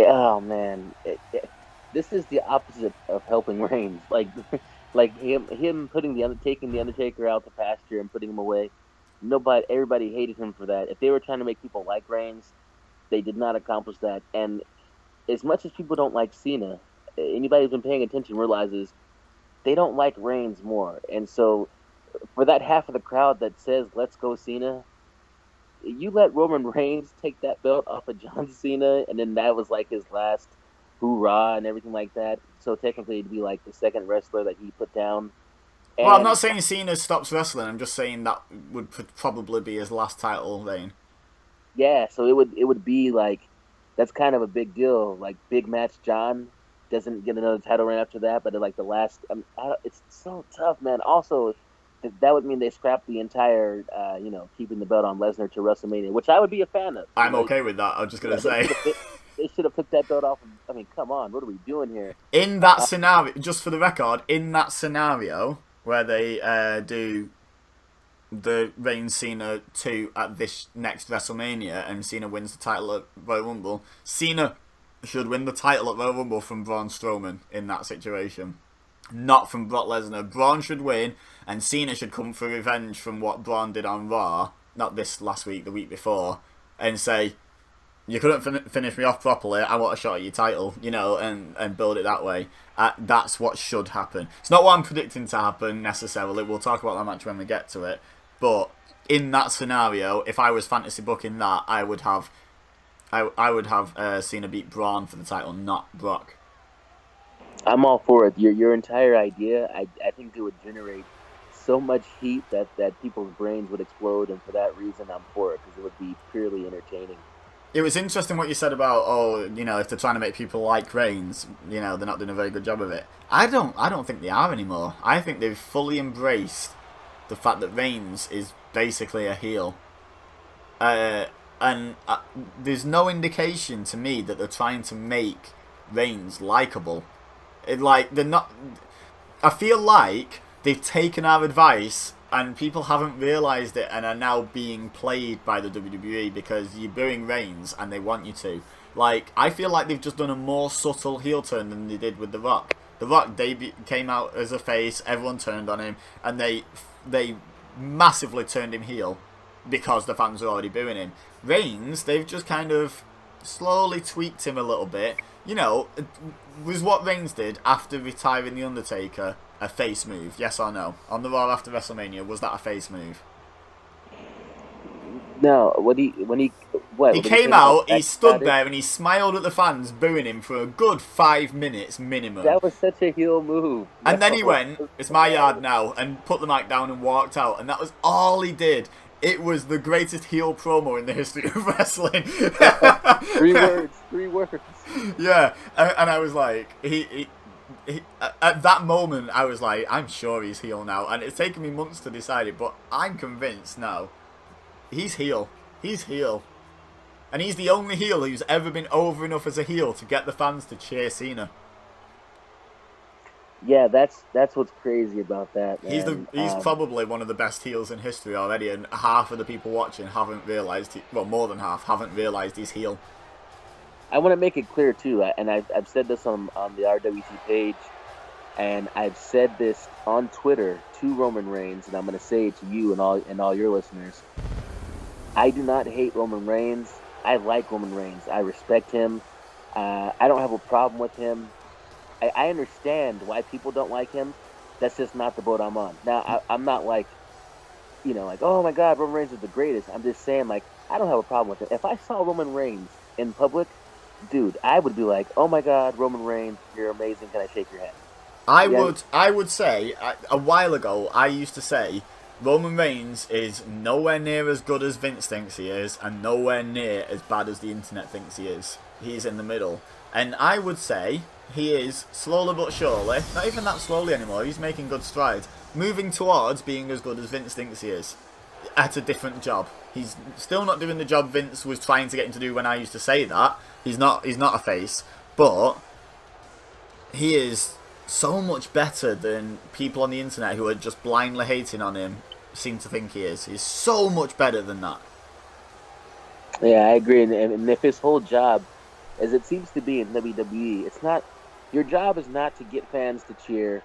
oh man, this is the opposite of helping Reigns. Like him taking the Undertaker out to pasture and putting him away. Everybody hated him for that. If they were trying to make people like Reigns, they did not accomplish that. And as much as people don't like Cena, anybody who's been paying attention realizes they don't like Reigns more. And so for that half of the crowd that says, let's go Cena, you let Roman Reigns take that belt off of John Cena, and then that was like his last hoorah and everything like that. So technically it'd be like the second wrestler that he put down. And well, I'm not saying Cena stops wrestling, I'm just saying that would probably be his last title reign. Yeah, so it would be like, that's kind of a big deal. Like, big match John doesn't get another title reign after that, but like the last, it's so tough, man. Also, that would mean they scrap the entire, keeping the belt on Lesnar to WrestleMania, which I would be a fan of. I'm okay with that, I was just going to say. They should have took that belt off. I mean, come on, what are we doing here? In that scenario, just for the record, in that scenario where they do the Reigns Cena 2 at this next WrestleMania and Cena wins the title at Royal Rumble, Cena should win the title at Royal Rumble from Braun Strowman in that situation, not from Brock Lesnar. Braun should win and Cena should come for revenge from what Braun did on Raw, not this last week, the week before, and say, you couldn't finish me off properly, I want a shot at your title, and build it that way. That's what should happen. It's not what I'm predicting to happen necessarily, we'll talk about that match when we get to it, but in that scenario, if I was fantasy booking that, I would have Cena beat Braun for the title, not Brock. I'm all for it. Your entire idea, I think it would generate so much heat that people's brains would explode, and for that reason, I'm for it, because it would be purely entertaining. It was interesting what you said about, if they're trying to make people like Reigns, they're not doing a very good job of it. I don't think they are anymore. I think they've fully embraced the fact that Reigns is basically a heel. And there's no indication to me that they're trying to make Reigns likable. They're not. I feel like they've taken our advice and people haven't realised it and are now being played by the WWE because you're booing Reigns and they want you to. I feel like they've just done a more subtle heel turn than they did with The Rock. The Rock came out as a face, everyone turned on him, and they massively turned him heel because the fans were already booing him. Reigns, they've just kind of slowly tweaked him a little bit. Was what Reigns did after retiring The Undertaker a face move? Yes or no? On the Raw after WrestleMania, was that a face move? No. He came out, he stood there and he smiled at the fans booing him for a good 5 minutes minimum. That was such a heel move. And then he went, it's my yard now, and put the mic down and walked out, and that was all he did. It was the greatest heel promo in the history of wrestling. 3 words. 3 words. Yeah, and I was like, at that moment, I was like, I'm sure he's heel now. And it's taken me months to decide it, but I'm convinced now. He's heel. He's heel. And he's the only heel who's ever been over enough as a heel to get the fans to cheer Cena. Yeah, that's what's crazy about that, man. He's probably one of the best heels in history already, and half of the people watching haven't realised, well, more than half, haven't realised he's heel. I want to make it clear, too, and I've said this on the RWT page, and I've said this on Twitter to Roman Reigns, and I'm going to say it to you and all your listeners. I do not hate Roman Reigns. I like Roman Reigns. I respect him. I don't have a problem with him. I understand why people don't like him. That's just not the boat I'm on. Now, I'm not like, like, oh my God, Roman Reigns is the greatest. I'm just saying, like, I don't have a problem with it. If I saw Roman Reigns in public, dude, I would be like, oh my God, Roman Reigns, you're amazing. Can I shake your hand? I would say, a while ago, I used to say, Roman Reigns is nowhere near as good as Vince thinks he is, and nowhere near as bad as the internet thinks he is. He's in the middle. And I would say he is, slowly but surely, not even that slowly anymore, he's making good strides, moving towards being as good as Vince thinks he is, at a different job. He's still not doing the job Vince was trying to get him to do when I used to say that. He's not a face, but he is so much better than people on the internet who are just blindly hating on him seem to think he is. He's so much better than that. Yeah, I agree. And if his whole job, as it seems to be in WWE, it's not, your job is not to get fans to cheer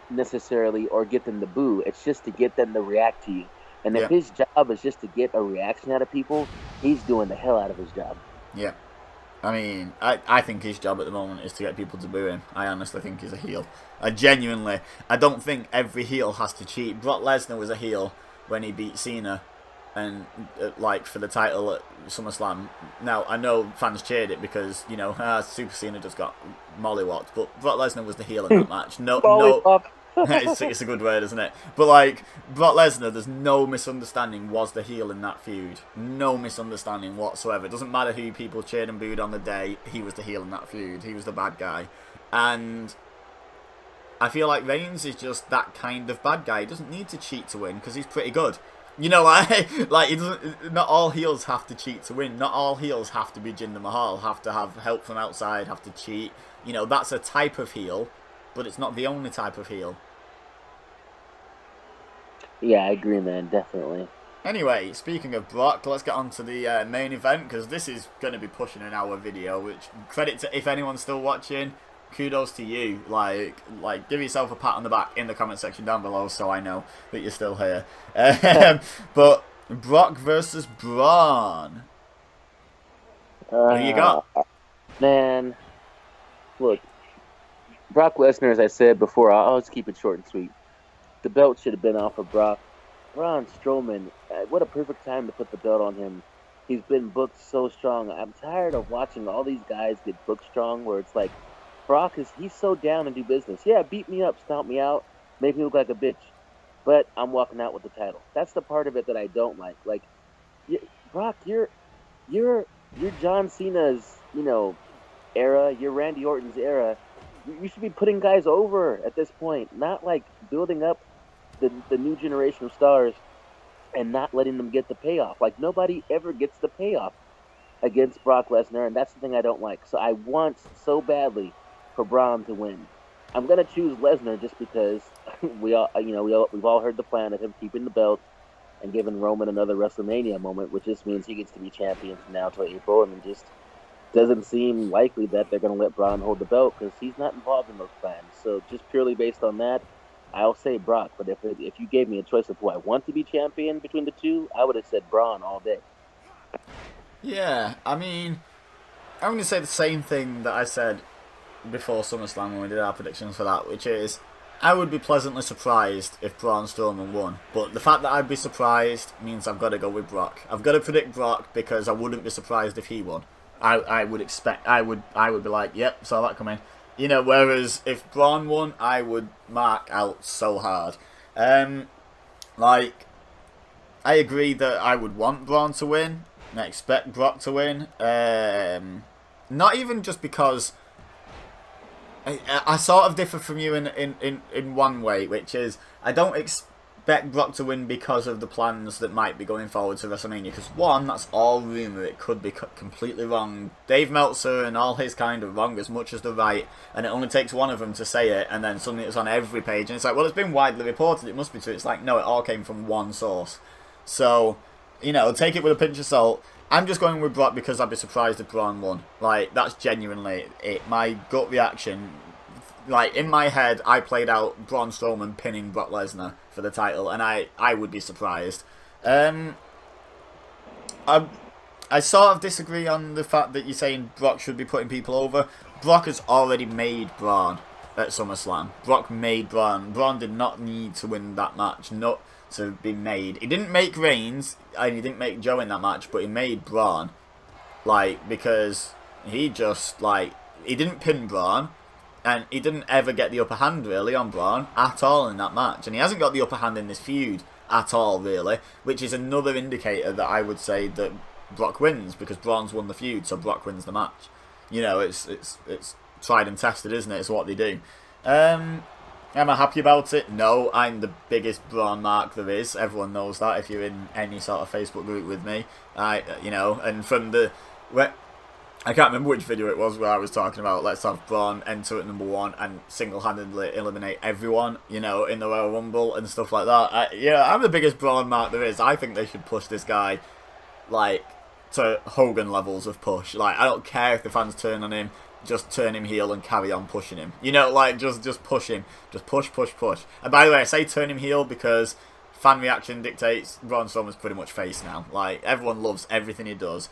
necessarily or get them to boo. It's just to get them to react to you. And if his job is just to get a reaction out of people, he's doing the hell out of his job. Yeah. I mean, I think his job at the moment is to get people to boo him. I honestly think he's a heel. I don't think every heel has to cheat. Brock Lesnar was a heel when he beat Cena, and for the title at SummerSlam. Now, I know fans cheered it because, Super Cena just got mollywopped, but Brock Lesnar was the heel in that match. No. It's a good word, isn't it? But Brock Lesnar, there's no misunderstanding, was the heel in that feud. No misunderstanding whatsoever. It doesn't matter who people cheered and booed on the day, he was the heel in that feud. He was the bad guy. And I feel like Reigns is just that kind of bad guy. He doesn't need to cheat to win because he's pretty good. He doesn't. Not all heels have to cheat to win. Not all heels have to be Jinder Mahal. Have to have help from outside. Have to cheat. That's a type of heel, but it's not the only type of heel. Yeah, I agree, man. Definitely. Anyway, speaking of Brock, let's get on to the main event, because this is going to be pushing an hour video, which, credit to, if anyone's still watching, kudos to you. Give yourself a pat on the back in the comment section down below so I know that you're still here. But Brock versus Braun. Who you got? Man, look, Brock Lesnar, as I said before, I'll just keep it short and sweet. The belt should have been off of Brock. Braun Strowman, what a perfect time to put the belt on him. He's been booked so strong. I'm tired of watching all these guys get booked strong where it's like, Brock he's so down to do business. Yeah, beat me up, stomp me out, make me look like a bitch. But I'm walking out with the title. That's the part of it that I don't like. Brock, you're John Cena's, era, you're Randy Orton's era. You should be putting guys over at this point, not building up the new generation of stars and not letting them get the payoff. Nobody ever gets the payoff against Brock Lesnar, and that's the thing I don't like. So I want so badly for Braun to win. I'm gonna choose Lesnar just because we've all heard the plan of him keeping the belt and giving Roman another WrestleMania moment, which just means he gets to be champion from now till April, and it just doesn't seem likely that they're gonna let Braun hold the belt because he's not involved in those plans. So just purely based on that, I'll say Brock. But if you gave me a choice of who I want to be champion between the two, I would have said Braun all day. Yeah, I mean, I'm going to say the same thing that I said before SummerSlam when we did our predictions for that, which is, I would be pleasantly surprised if Braun Strowman won. But the fact that I'd be surprised means I've got to go with Brock. I've got to predict Brock because I wouldn't be surprised if he won. I would be like, yep, saw that coming. Whereas if Braun won, I would mark out so hard. I agree that I would want Braun to win. I expect Brock to win. Not even just because I sort of differ from you in one way, which is I don't expect Brock to win because of the plans that might be going forward to WrestleMania. Because one, that's all rumour. It could be completely wrong. Dave Meltzer and all his kind are wrong as much as they're right, and it only takes one of them to say it, and then suddenly it's on every page, and it's like, well, it's been widely reported. It must be true. It's like, no, it all came from one source. So, you know, take it with a pinch of salt. I'm just going with Brock because I'd be surprised if Braun won. Like, that's genuinely it. My gut reaction, like, in my head, I played out Braun Strowman pinning Brock Lesnar for the title, and I would be surprised. I sort of disagree on the fact that you're saying Brock should be putting people over. Brock has already made Braun at SummerSlam. Brock made Braun. Braun did not need to win that match. Not to be made. He didn't make Reigns, and he didn't make Joe in that match, but he made Braun. Like, because he just, like, he didn't pin Braun, and he didn't ever get the upper hand, really, on Braun at all in that match. And he hasn't got the upper hand in this feud at all, really, which is another indicator that I would say that Brock wins, because Braun's won the feud, so Brock wins the match. You know, it's tried and tested, isn't it? It's what they do. Am I happy about it? No, I'm the biggest Braun mark there is. Everyone knows that if you're in any sort of Facebook group with me. You know, and from the... I can't remember which video it was where I was talking about let's have Braun enter at number 1 and single-handedly eliminate everyone, you know, in the Royal Rumble and stuff like that. I'm the biggest Braun mark there is. I think they should push this guy, like, to Hogan levels of push. Like, I don't care if the fans turn on him. Just turn him heel and carry on pushing him. You know, like, just push him. Just push. And by the way, I say turn him heel because fan reaction dictates Braun Strowman's pretty much face now. Like, everyone loves everything he does.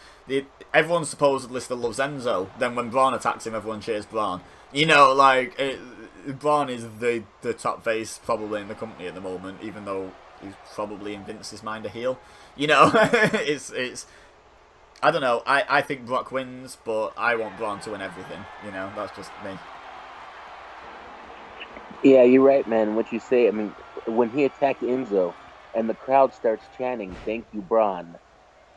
Everyone supposedly still loves Enzo. Then when Braun attacks him, everyone cheers Braun. You know, like, Braun is the top face probably in the company at the moment, even though he's probably in Vince's mind a heel. You know, it's I don't know. I think Brock wins, but I want Braun to win everything. You know, that's just me. Yeah, you're right, man. What you say, I mean, when he attacked Enzo and the crowd starts chanting, "Thank you, Braun,"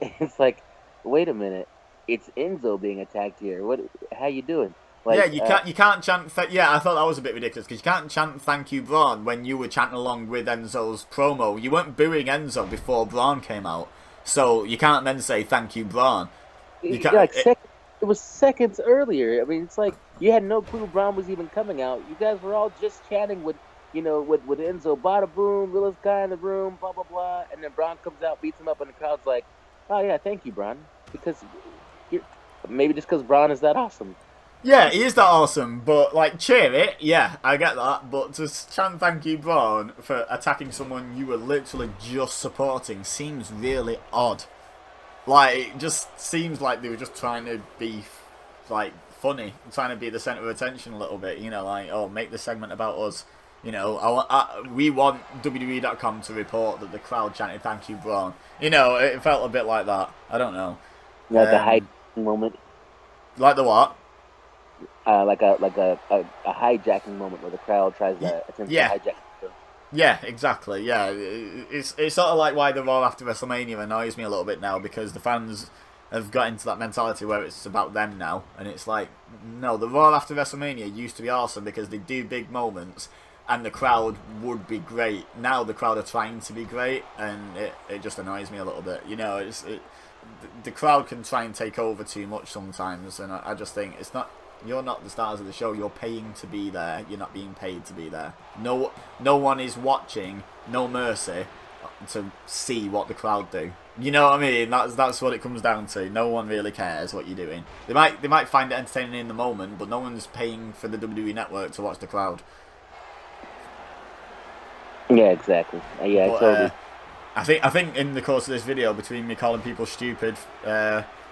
it's like, wait a minute, it's Enzo being attacked here. What? How you doing? Like, yeah, you can't chant. Yeah, I thought that was a bit ridiculous because you can't chant "Thank you, Braun" when you were chanting along with Enzo's promo. You weren't booing Enzo before Braun came out. So you can't then say "Thank you, Braun." You can't, like it was seconds earlier. I mean, it's like you had no clue Braun was even coming out. You guys were all just chatting with Enzo. Bada boom, realest guy in the room, blah blah blah. And then Braun comes out, beats him up, and the crowd's like, "Oh yeah, thank you, Braun," because maybe just because Braun is that awesome. Yeah, he is that awesome, but, like, cheer it, yeah, I get that, but to chant "Thank you, Braun" for attacking someone you were literally just supporting seems really odd. Like, it just seems like they were just trying to be, like, funny, trying to be the centre of attention a little bit, you know, like, oh, make the segment about us. You know, we want WWE.com to report that the crowd chanted "Thank you, Braun." You know, it felt a bit like that. I don't know. Like a hijacking moment. Like the what? Like a hijacking moment where the crowd tries to attempt to hijack. Yeah, exactly. Yeah, it's sort of like why the Raw after WrestleMania annoys me a little bit now, because the fans have got into that mentality where it's about them now, and it's like, no, the Raw after WrestleMania used to be awesome because they do big moments and the crowd would be great. Now the crowd are trying to be great, and it just annoys me a little bit. You know, the crowd can try and take over too much sometimes, and I just think it's not. You're not the stars of the show. You're paying to be there. You're not being paid to be there. No one is watching No Mercy to see what the crowd do. You know what I mean? That's what it comes down to. No one really cares what you're doing. They might find it entertaining in the moment, but no one's paying for the WWE network to watch the crowd. Yeah, exactly. Yeah, totally. I think in the course of this video, between me calling people stupid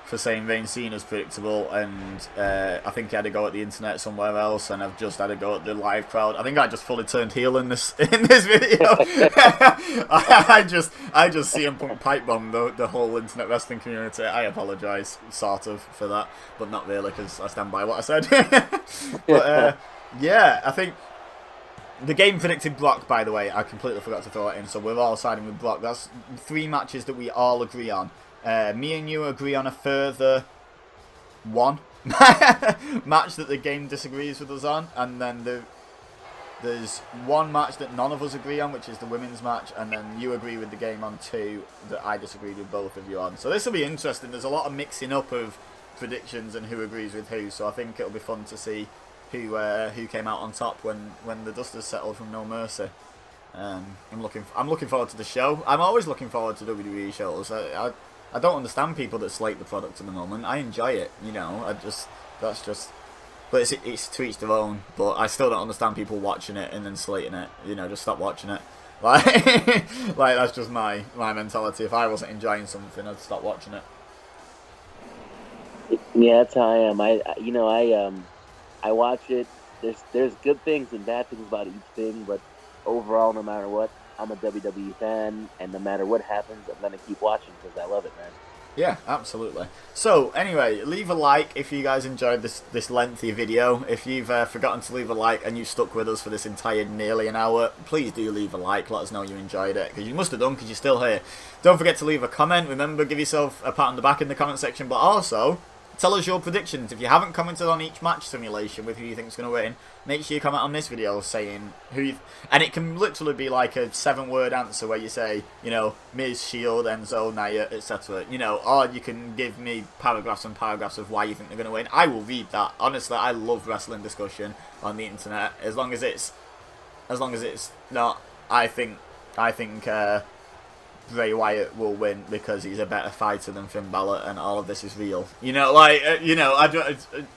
for saying Reigns Cena's predictable, and I think he had a go at the internet somewhere else, and I've just had a go at the live crowd. I think I just fully turned heel in this video. I just CM Punk pipe bomb the whole internet wrestling community. I apologise, sort of, for that, but not really, because I stand by what I said. But yeah, I think the game predicted Brock, by the way. I completely forgot to throw it in, so we're all siding with Brock. That's 3 matches that we all agree on. Me and you agree on a further 1, match that the game disagrees with us on, and then there's one match that none of us agree on, which is the women's match, and then you agree with the game on 2 that I disagreed with both of you on. So this will be interesting. There's a lot of mixing up of predictions and who agrees with who, so I think it'll be fun to see who came out on top when the dust has settled from No Mercy. I'm looking forward to the show. I'm always looking forward to WWE shows. I don't understand people that slate the product at the moment. I enjoy it, you know. But it's to each their own. But I still don't understand people watching it and then slating it. You know, just stop watching it. Like, like that's just my mentality. If I wasn't enjoying something, I'd stop watching it. Yeah, that's how I am. I watch it. There's good things and bad things about each thing, but overall, no matter what, I'm a WWE fan, and no matter what happens, I'm gonna keep watching because I love it, man. Yeah, absolutely. So, anyway, leave a like if you guys enjoyed this lengthy video. If you've forgotten to leave a like and you've stuck with us for this entire nearly an hour, please do leave a like. Let us know you enjoyed it, because you must have done, because you're still here. Don't forget to leave a comment. Remember, give yourself a pat on the back in the comment section, but also tell us your predictions. If you haven't commented on each match simulation with who you think's going to win, make sure you comment on this video saying who you... And it can literally be like a 7-word answer where you say, you know, Miz, Shield, Enzo, Nia, etc. You know, or you can give me paragraphs and paragraphs of why you think they're going to win. I will read that. Honestly, I love wrestling discussion on the internet. As long as it's not, I think Bray Wyatt will win because he's a better fighter than Finn Balor, and all of this is real. You know, like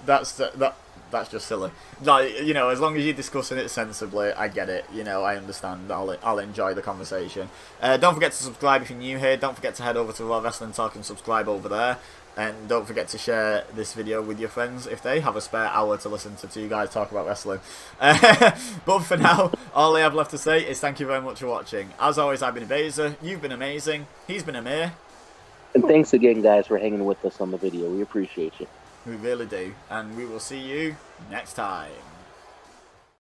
that's just silly. Like, you know, as long as you're discussing it sensibly, I get it. You know, I understand. I'll enjoy the conversation. Don't forget to subscribe if you're new here. Don't forget to head over to Raw Wrestling Talk and subscribe over there. And don't forget to share this video with your friends if they have a spare hour to listen to 2 guys talk about wrestling. But for now, all I have left to say is thank you very much for watching. As always, I've been Beza, you've been amazing, he's been Emir. And thanks again, guys, for hanging with us on the video. We appreciate you. We really do. And we will see you next time.